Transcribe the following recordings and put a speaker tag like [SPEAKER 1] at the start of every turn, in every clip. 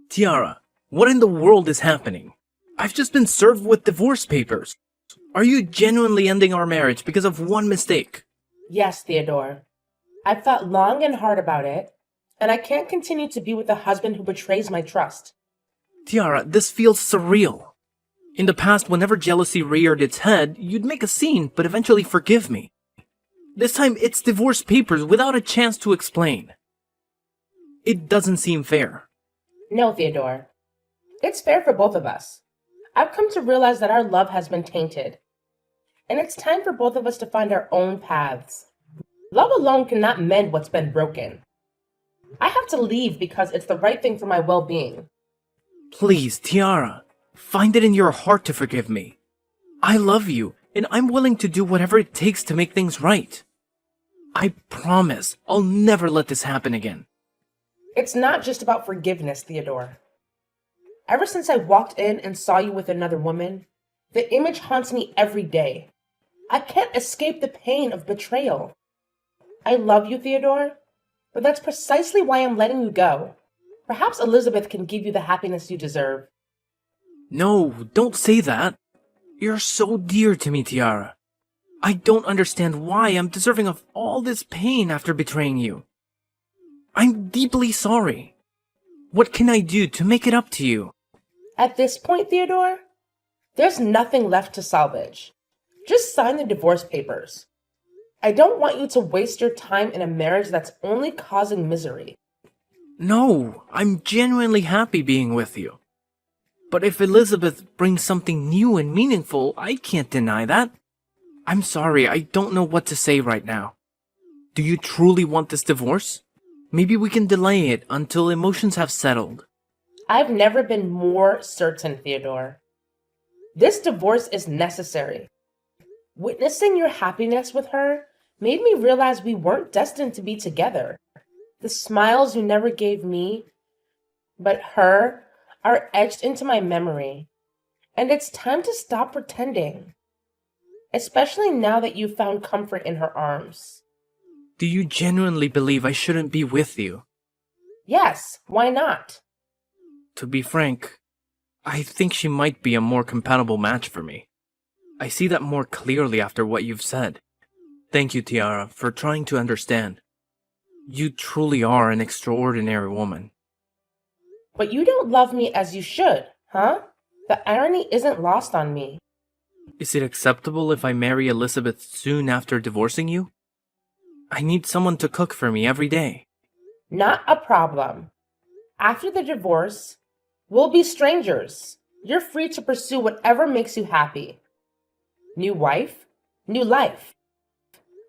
[SPEAKER 1] Tiara, what in the world is happening? I've just been served with divorce papers. Are you genuinely ending our marriage because of one mistake?
[SPEAKER 2] Yes, Theodore. I've thought long and hard about it, and I can't continue to be with a husband who betrays my trust.
[SPEAKER 1] Tiara, this feels surreal. In the past, whenever jealousy reared its head, you'd make a scene but eventually forgive me. This time, it's divorce papers without a chance to explain. It doesn't seem fair.
[SPEAKER 2] No, Theodore. It's fair for both of us. I've come to realize that our love has been tainted, and it's time for both of us to find our own paths. Love alone cannot mend what's been broken. I have to leave because it's the right thing for my well-being.
[SPEAKER 1] Please, Tiara, find it in your heart to forgive me. I love you, and I'm willing to do whatever it takes to make things right. I promise I'll never let this happen again.
[SPEAKER 2] It's not just about forgiveness, Theodore. Ever since I walked in and saw you with another woman, the image haunts me every day. I can't escape the pain of betrayal. I love you, Theodore, but that's precisely why I'm letting you go. Perhaps Elizabeth can give you the happiness you deserve.
[SPEAKER 1] No, don't say that. You're so dear to me, Tiara. I don't understand why I'm deserving of all this pain after betraying you. I'm deeply sorry. What can I do to make it up to you?
[SPEAKER 2] At this point, Theodore, there's nothing left to salvage. Just sign the divorce papers. I don't want you to waste your time in a marriage that's only causing misery.
[SPEAKER 1] No, I'm genuinely happy being with you. But if Elizabeth brings something new and meaningful, I can't deny that. I'm sorry, I don't know what to say right now. Do you truly want this divorce? Maybe we can delay it until emotions have settled.
[SPEAKER 2] I've never been more certain, Theodore. This divorce is necessary. Witnessing your happiness with her made me realize we weren't destined to be together. The smiles you never gave me, but her, are etched into my memory. And it's time to stop pretending. Especially now that you've found comfort in her arms.
[SPEAKER 1] Do you genuinely believe I shouldn't be with you?
[SPEAKER 2] Yes, why not?
[SPEAKER 1] To be frank, I think she might be a more compatible match for me. I see that more clearly after what you've said. Thank you, Tiara, for trying to understand. You truly are an extraordinary woman.
[SPEAKER 2] But you don't love me as you should, huh? The irony isn't lost on me.
[SPEAKER 1] Is it acceptable if I marry Elizabeth soon after divorcing you? I need someone to cook for me every day.
[SPEAKER 2] Not a problem. After the divorce, we'll be strangers. You're free to pursue whatever makes you happy. New wife, new life.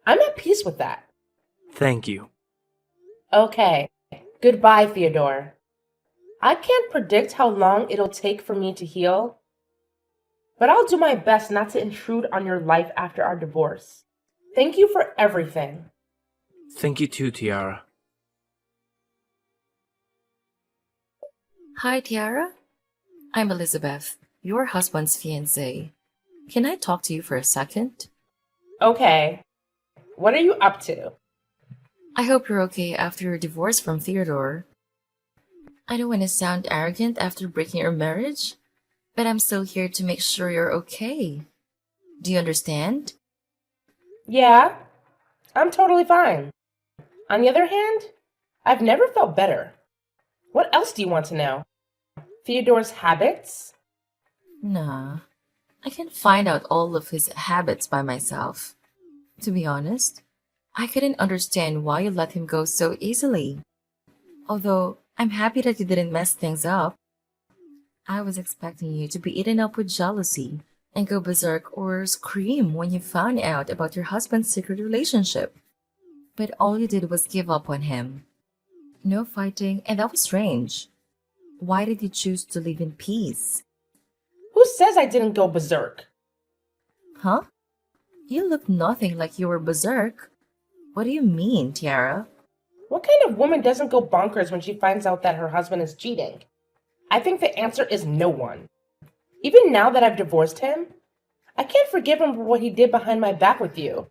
[SPEAKER 2] I'm at peace with that.
[SPEAKER 1] Thank you.
[SPEAKER 2] Okay, goodbye, Theodore. I can't predict how long it'll take for me to heal, but I'll do my best not to intrude on your life after our divorce. Thank you for everything.
[SPEAKER 1] Thank you too, Tiara.
[SPEAKER 3] Hi, Tiara. I'm Elizabeth, your husband's fiancée. Can I talk to you for a second?
[SPEAKER 2] Okay, what are you up to?
[SPEAKER 3] I hope you're okay after your divorce from Theodore. I don't want to sound arrogant after breaking your marriage, but I'm still here to make sure you're okay. Do you understand?
[SPEAKER 2] Yeah, I'm totally fine. On the other hand, I've never felt better. What else do you want to know? Theodore's habits?
[SPEAKER 3] Nah, I can find out all of his habits by myself. To be honest, I couldn't understand why you let him go so easily. Although, I'm happy that you didn't mess things up. I was expecting you to be eaten up with jealousy and go berserk or scream when you found out about your husband's secret relationship. But all you did was give up on him. No fighting, and that was strange. Why did you choose to live in peace?
[SPEAKER 2] Who says I didn't go berserk?
[SPEAKER 3] Huh? You look nothing like you were berserk. What do you mean, Tiara?
[SPEAKER 2] What kind of woman doesn't go bonkers when she finds out that her husband is cheating? I think the answer is no one. Even now that I've divorced him, I can't forgive him for what he did behind my back with you.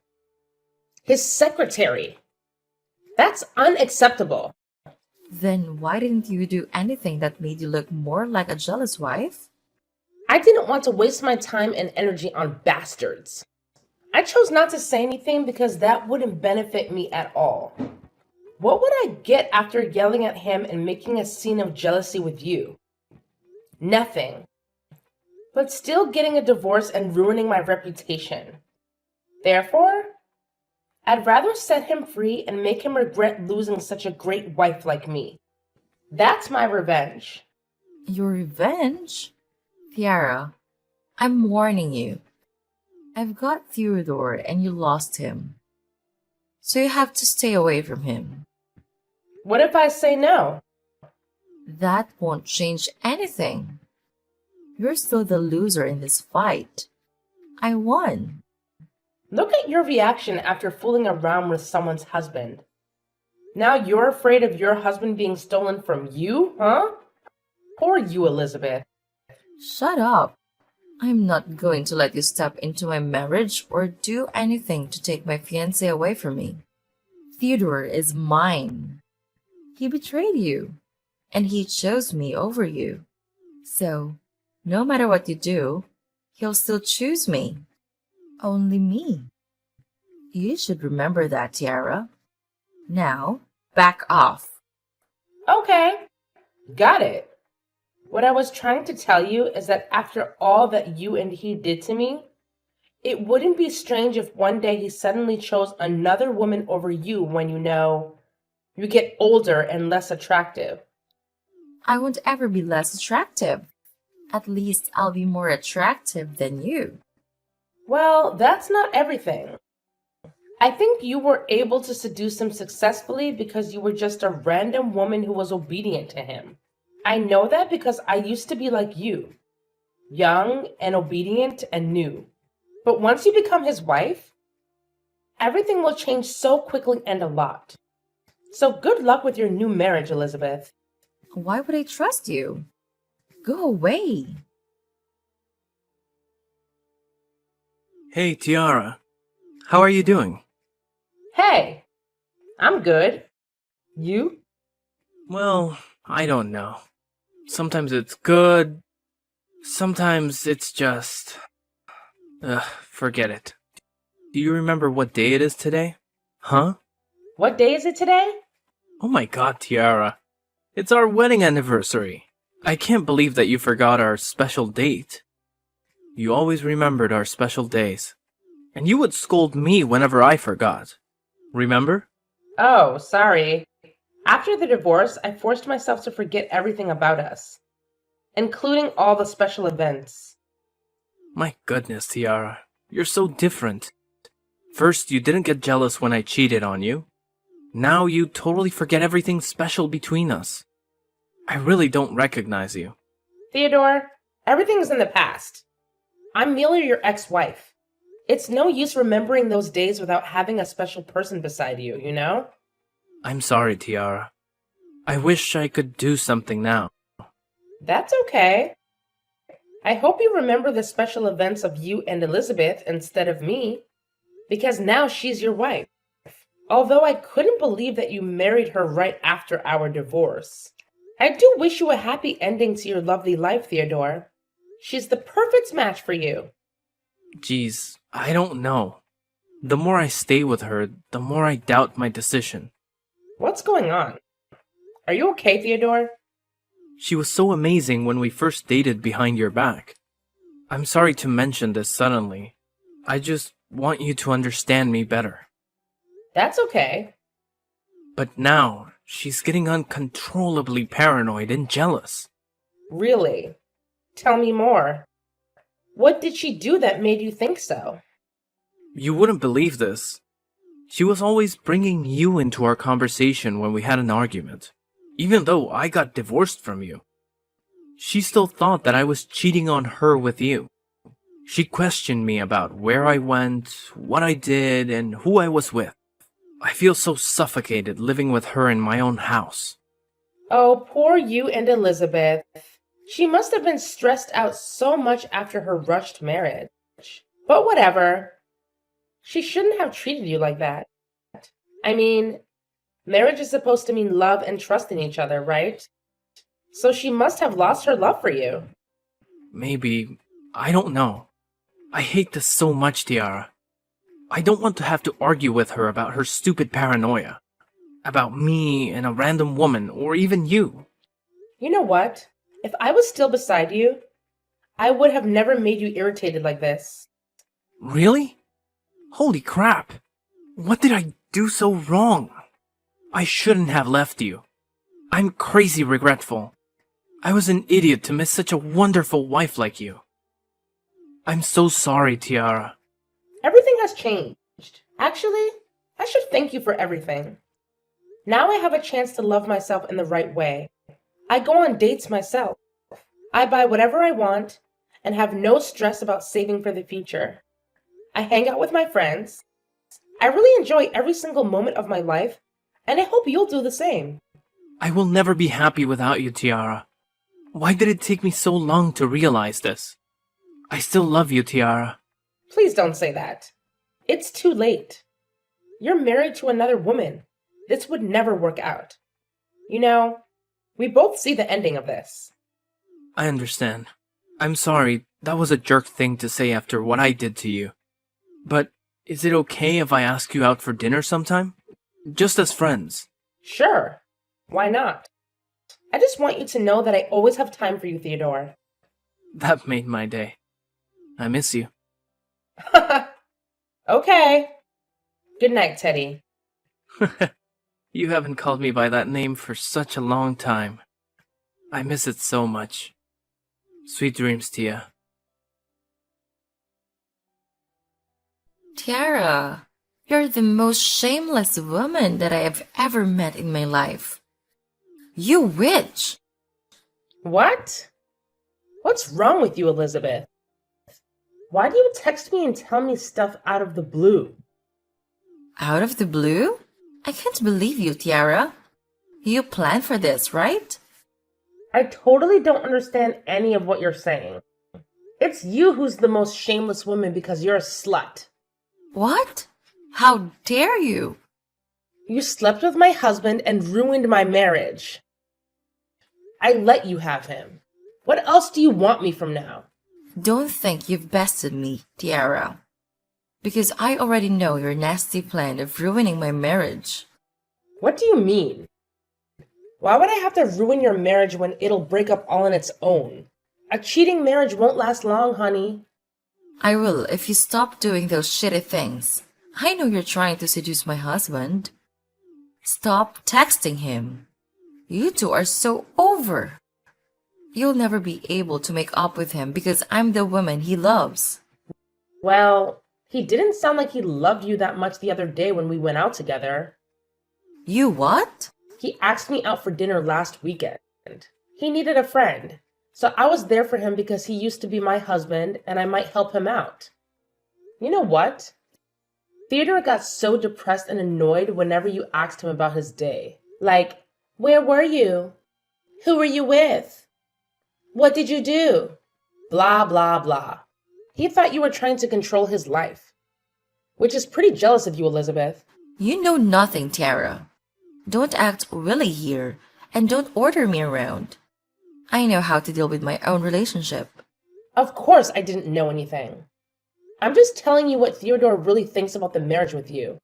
[SPEAKER 2] His secretary. That's unacceptable.
[SPEAKER 3] Then why didn't you do anything that made you look more like a jealous wife?
[SPEAKER 2] I didn't want to waste my time and energy on bastards. I chose not to say anything because that wouldn't benefit me at all. What would I get after yelling at him and making a scene of jealousy with you? Nothing. But still getting a divorce and ruining my reputation. Therefore, I'd rather set him free and make him regret losing such a great wife like me. That's my revenge.
[SPEAKER 3] Your revenge? Tiara, I'm warning you. I've got Theodore and you lost him. So you have to stay away from him.
[SPEAKER 2] What if I say no?
[SPEAKER 3] That won't change anything. You're still the loser in this fight. I won.
[SPEAKER 2] Look at your reaction after fooling around with someone's husband. Now you're afraid of your husband being stolen from you, huh? Poor you, Elizabeth.
[SPEAKER 3] Shut up. I'm not going to let you step into my marriage or do anything to take my fiancé away from me. Theodore is mine. He betrayed you, and he chose me over you. So, no matter what you do, he'll still choose me. Only me. You should remember that, Tiara. Now, back off.
[SPEAKER 2] Okay, got it. What I was trying to tell you is that after all that you and he did to me, it wouldn't be strange if one day he suddenly chose another woman over you when you get older and less attractive.
[SPEAKER 3] I won't ever be less attractive. At least I'll be more attractive than you.
[SPEAKER 2] Well, that's not everything. I think you were able to seduce him successfully because you were just a random woman who was obedient to him. I know that because I used to be like you, young and obedient and new. But once you become his wife, everything will change so quickly and a lot. So good luck with your new marriage, Elizabeth.
[SPEAKER 3] Why would I trust you? Go away.
[SPEAKER 1] Hey, Tiara. How are you doing?
[SPEAKER 2] Hey, I'm good. You?
[SPEAKER 1] Well, I don't know. Sometimes it's good. Sometimes it's just... forget it. Do you remember what day it is today? Huh?
[SPEAKER 2] What day is it today?
[SPEAKER 1] Oh my god, Tiara. It's our wedding anniversary. I can't believe that you forgot our special date. You always remembered our special days. And you would scold me whenever I forgot. Remember?
[SPEAKER 2] Oh, sorry. After the divorce, I forced myself to forget everything about us, including all the special events.
[SPEAKER 1] My goodness, Tiara. You're so different. First, you didn't get jealous when I cheated on you. Now you totally forget everything special between us. I really don't recognize you.
[SPEAKER 2] Theodore, everything's in the past. I'm merely your ex-wife. It's no use remembering those days without having a special person beside you, you know?
[SPEAKER 1] I'm sorry, Tiara. I wish I could do something now.
[SPEAKER 2] That's okay. I hope you remember the special events of you and Elizabeth instead of me, because now she's your wife. Although I couldn't believe that you married her right after our divorce. I do wish you a happy ending to your lovely life, Theodore. She's the perfect match for you.
[SPEAKER 1] Geez, I don't know. The more I stay with her, the more I doubt my decision.
[SPEAKER 2] What's going on? Are you okay, Theodore?
[SPEAKER 1] She was so amazing when we first dated behind your back. I'm sorry to mention this suddenly. I just want you to understand me better.
[SPEAKER 2] That's okay.
[SPEAKER 1] But now, she's getting uncontrollably paranoid and jealous.
[SPEAKER 2] Really? Tell me more. What did she do that made you think so?
[SPEAKER 1] You wouldn't believe this. She was always bringing you into our conversation when we had an argument, even though I got divorced from you. She still thought that I was cheating on her with you. She questioned me about where I went, what I did, and who I was with. I feel so suffocated living with her in my own house.
[SPEAKER 2] Oh, poor you and Elizabeth. She must have been stressed out so much after her rushed marriage. But whatever. She shouldn't have treated you like that. I mean, Marriage is supposed to mean love and trust in each other, right? So she must have lost her love for you.
[SPEAKER 1] Maybe. I don't know. I hate this so much, Tiara. I don't want to have to argue with her about her stupid paranoia. About me and a random woman, or even you.
[SPEAKER 2] You know what? If I was still beside you, I would have never made you irritated like this.
[SPEAKER 1] Really? Holy crap. What did I do so wrong? I shouldn't have left you. I'm crazy regretful. I was an idiot to miss such a wonderful wife like you. I'm so sorry, Tiara.
[SPEAKER 2] Everything has changed. Actually, I should thank you for everything. Now I have a chance to love myself in the right way. I go on dates myself. I buy whatever I want and have no stress about saving for the future. I hang out with my friends. I really enjoy every single moment of my life, and I hope you'll do the same.
[SPEAKER 1] I will never be happy without you, Tiara. Why did it take me so long to realize this? I still love you, Tiara.
[SPEAKER 2] Please don't say that. It's too late. You're married to another woman. This would never work out. You know, we both see the ending of this.
[SPEAKER 1] I understand. I'm sorry, that was a jerk thing to say after what I did to you. But is it okay if I ask you out for dinner sometime? Just as friends.
[SPEAKER 2] Sure. Why not? I just want you to know that I always have time for you, Theodore.
[SPEAKER 1] That made my day. I miss you.
[SPEAKER 2] Okay. Good night, Teddy.
[SPEAKER 1] You haven't called me by that name for such a long time. I miss it so much. Sweet dreams, Tia.
[SPEAKER 3] Tiara, you're the most shameless woman that I have ever met in my life. You witch!
[SPEAKER 2] What? What's wrong with you, Elizabeth? Why do you text me and tell me stuff out of the blue?
[SPEAKER 3] Out of the blue? I can't believe you, Tiara. You planned for this, right?
[SPEAKER 2] I totally don't understand any of what you're saying. It's you who's the most shameless woman because you're a slut.
[SPEAKER 3] What? How dare you?
[SPEAKER 2] You slept with my husband and ruined my marriage. I let you have him. What else do you want me from now?
[SPEAKER 3] Don't think you've bested me, Tiara. Because I already know your nasty plan of ruining my marriage.
[SPEAKER 2] What do you mean? Why would I have to ruin your marriage when it'll break up all on its own? A cheating marriage won't last long, honey.
[SPEAKER 3] I will if you stop doing those shitty things. I know you're trying to seduce my husband. Stop texting him. You two are so over. You'll never be able to make up with him because I'm the woman he loves.
[SPEAKER 2] Well, he didn't sound like he loved you that much the other day when we went out together.
[SPEAKER 3] You what?
[SPEAKER 2] He asked me out for dinner last weekend. He needed a friend, so I was there for him because he used to be my husband and I might help him out. You know what? Theodore got so depressed and annoyed whenever you asked him about his day. Like, where were you? Who were you with? What did you do? Blah, blah, blah. He thought you were trying to control his life, which is pretty jealous of you, Elizabeth.
[SPEAKER 3] You know nothing, Tara. Don't act willy here, and don't order me around. I know how to deal with my own relationship.
[SPEAKER 2] Of course I didn't know anything. I'm just telling you what Theodore really thinks about the marriage with you.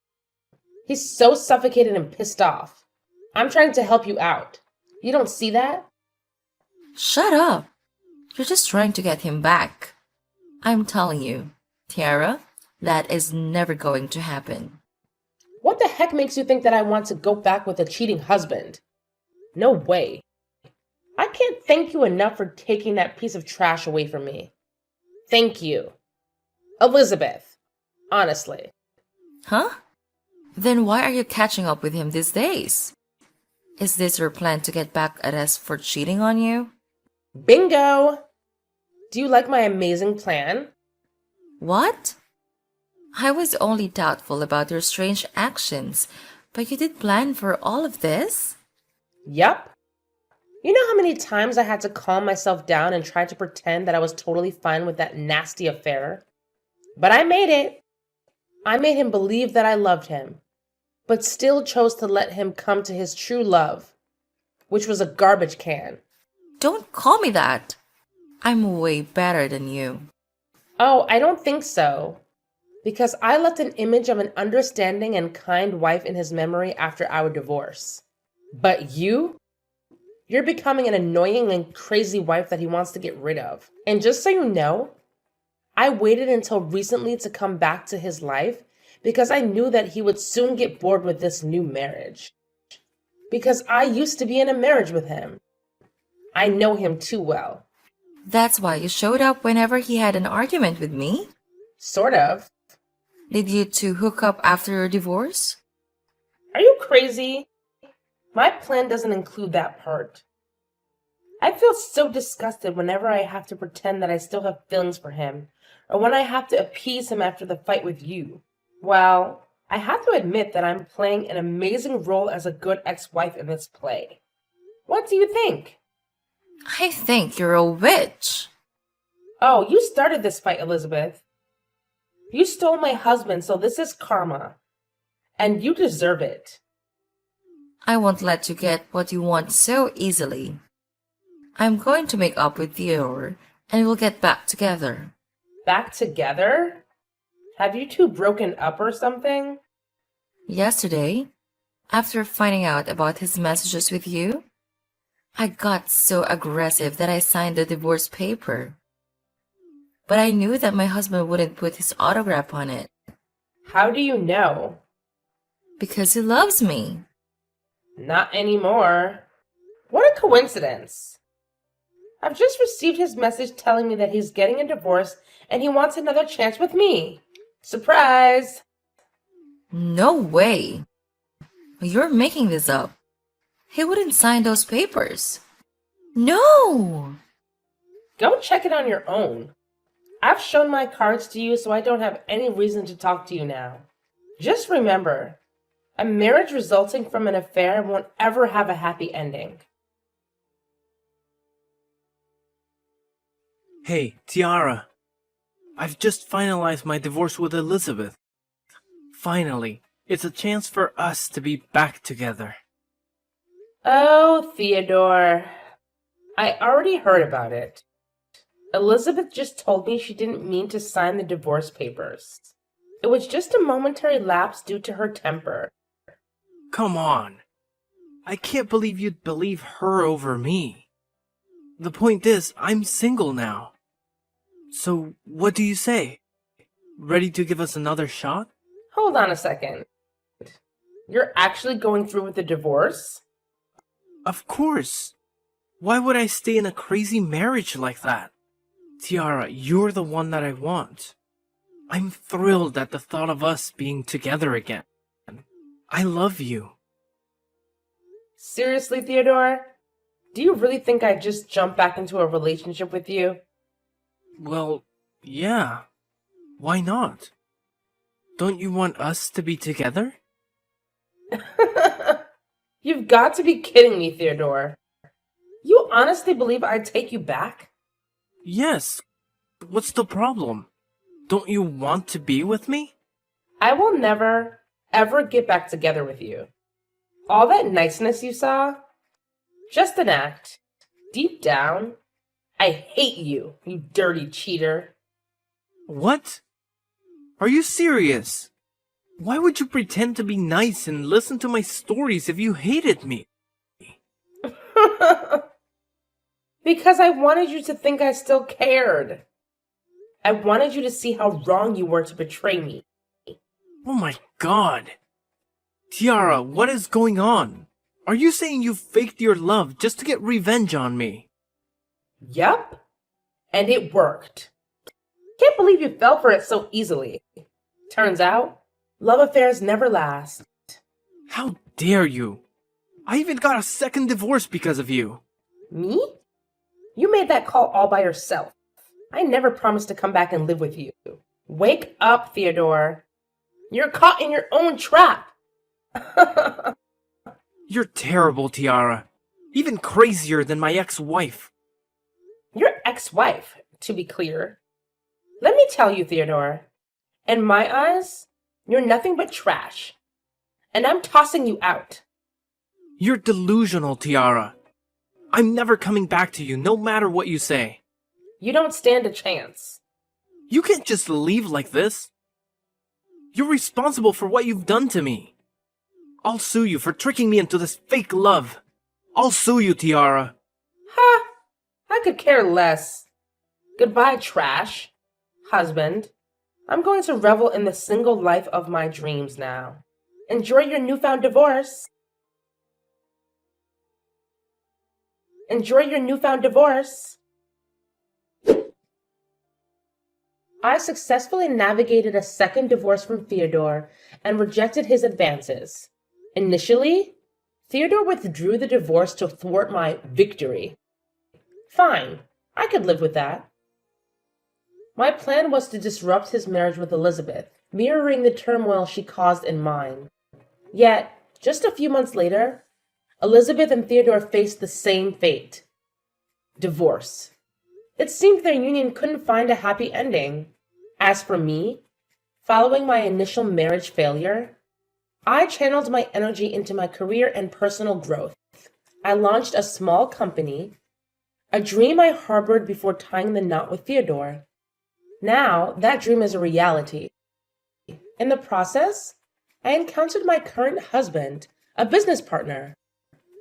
[SPEAKER 2] He's so suffocated and pissed off. I'm trying to help you out. You don't see that?
[SPEAKER 3] Shut up. You're just trying to get him back. I'm telling you, Tiara, that is never going to happen.
[SPEAKER 2] What the heck makes you think that I want to go back with a cheating husband? No way. I can't thank you enough for taking that piece of trash away from me. Thank you. Elizabeth, honestly.
[SPEAKER 3] Huh? Then why are you catching up with him these days? Is this your plan to get back at us for cheating on you?
[SPEAKER 2] Bingo! Do you like my amazing plan?
[SPEAKER 3] What? I was only doubtful about your strange actions, but you did plan for all of this?
[SPEAKER 2] Yup. You know how many times I had to calm myself down and try to pretend that I was totally fine with that nasty affair? But I made it. I made him believe that I loved him. but still chose to let him come to his true love, which was a garbage can.
[SPEAKER 3] Don't call me that. I'm way better than you.
[SPEAKER 2] Oh, I don't think so. Because I left an image of an understanding and kind wife in his memory after our divorce. But you're becoming an annoying and crazy wife that he wants to get rid of. And just so you know, I waited until recently to come back to his life because I knew that he would soon get bored with this new marriage. Because I used to be in a marriage with him. I know him too well.
[SPEAKER 3] That's why you showed up whenever he had an argument with me?
[SPEAKER 2] Sort of.
[SPEAKER 3] Did you two hook up after your divorce?
[SPEAKER 2] Are you crazy? My plan doesn't include that part. I feel so disgusted whenever I have to pretend that I still have feelings for him, or when I have to appease him after the fight with you. Well, I have to admit that I'm playing an amazing role as a good ex-wife in this play. What do you think?
[SPEAKER 3] I think you're a witch.
[SPEAKER 2] Oh, you started this fight, Elizabeth. You stole my husband, so this is karma. And you deserve it.
[SPEAKER 3] I won't let you get what you want so easily. I'm going to make up with Theodore, and we'll get back together.
[SPEAKER 2] Back together? Have you two broken up or something?
[SPEAKER 3] Yesterday, after finding out about his messages with you, I got so aggressive that I signed the divorce paper. But I knew that my husband wouldn't put his autograph on it.
[SPEAKER 2] How do you know?
[SPEAKER 3] Because he loves me.
[SPEAKER 2] Not anymore. What a coincidence. I've just received his message telling me that he's getting a divorce and he wants another chance with me. Surprise!
[SPEAKER 3] No way. You're making this up. He wouldn't sign those papers. No!
[SPEAKER 2] Go check it on your own. I've shown my cards to you, so I don't have any reason to talk to you now. Just remember, a marriage resulting from an affair won't ever have a happy ending.
[SPEAKER 1] Hey, Tiara. I've just finalized my divorce with Elizabeth. Finally, it's a chance for us to be back together.
[SPEAKER 2] Oh, Theodore. I already heard about it. Elizabeth just told me she didn't mean to sign the divorce papers. It was just a momentary lapse due to her temper.
[SPEAKER 1] Come on. I can't believe you'd believe her over me. The point is, I'm single now. So, what do you say? Ready to give us another shot?
[SPEAKER 2] Hold on a second. You're actually going through with the divorce?
[SPEAKER 1] Of course. Why would I stay in a crazy marriage like that? Tiara, you're the one that I want. I'm thrilled at the thought of us being together again. I love you.
[SPEAKER 2] Seriously, Theodore? Do you really think I'd just jump back into a relationship with you?
[SPEAKER 1] Well, yeah. Why not? Don't you want us to be together?
[SPEAKER 2] You've got to be kidding me, Theodore. You honestly believe I'd take you back?
[SPEAKER 1] Yes. What's the problem? Don't you want to be with me?
[SPEAKER 2] I will never, ever get back together with you. All that niceness you saw? Just an act. Deep down, I hate you, you dirty cheater.
[SPEAKER 1] What? Are you serious? Why would you pretend to be nice and listen to my stories if you hated me?
[SPEAKER 2] Because I wanted you to think I still cared. I wanted you to see how wrong you were to betray me.
[SPEAKER 1] Oh my god. Tiara, what is going on? Are you saying you faked your love just to get revenge on me?
[SPEAKER 2] Yup. And it worked. Can't believe you fell for it so easily. Turns out, love affairs never last.
[SPEAKER 1] How dare you? I even got a second divorce because of you.
[SPEAKER 2] Me? You made that call all by yourself. I never promised to come back and live with you. Wake up, Theodore. You're caught in your own trap.
[SPEAKER 1] You're terrible, Tiara. Even crazier than my ex-wife.
[SPEAKER 2] Your ex-wife, to be clear. Let me tell you, Theodore. In my eyes, you're nothing but trash. and I'm tossing you out.
[SPEAKER 1] You're delusional, Tiara. I'm never coming back to you, no matter what you say.
[SPEAKER 2] You don't stand a chance.
[SPEAKER 1] You can't just leave like this. You're responsible for what you've done to me. I'll sue you for tricking me into this fake love. I'll sue you, Tiara.
[SPEAKER 2] Ha! I could care less. Goodbye, trash. Husband. I'm going to revel in the single life of my dreams now. Enjoy your newfound divorce. Enjoy your newfound divorce. I successfully navigated a second divorce from Theodore and rejected his advances. Initially, Theodore withdrew the divorce to thwart my victory. Fine, I could live with that. My plan was to disrupt his marriage with Elizabeth, mirroring the turmoil she caused in mine. Yet, just a few months later, Elizabeth and Theodore faced the same fate. Divorce. It seemed their union couldn't find a happy ending. As for me, following my initial marriage failure, I channeled my energy into my career and personal growth. I launched a small company, a dream I harbored before tying the knot with Theodore. Now, that dream is a reality. In the process, I encountered my current husband, a business partner.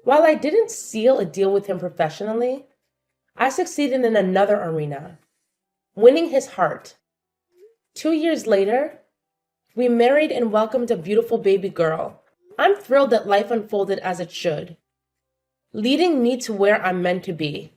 [SPEAKER 2] While I didn't seal a deal with him professionally, I succeeded in another arena, winning his heart. 2 years later, we married and welcomed a beautiful baby girl. I'm thrilled that life unfolded as it should, leading me to where I'm meant to be.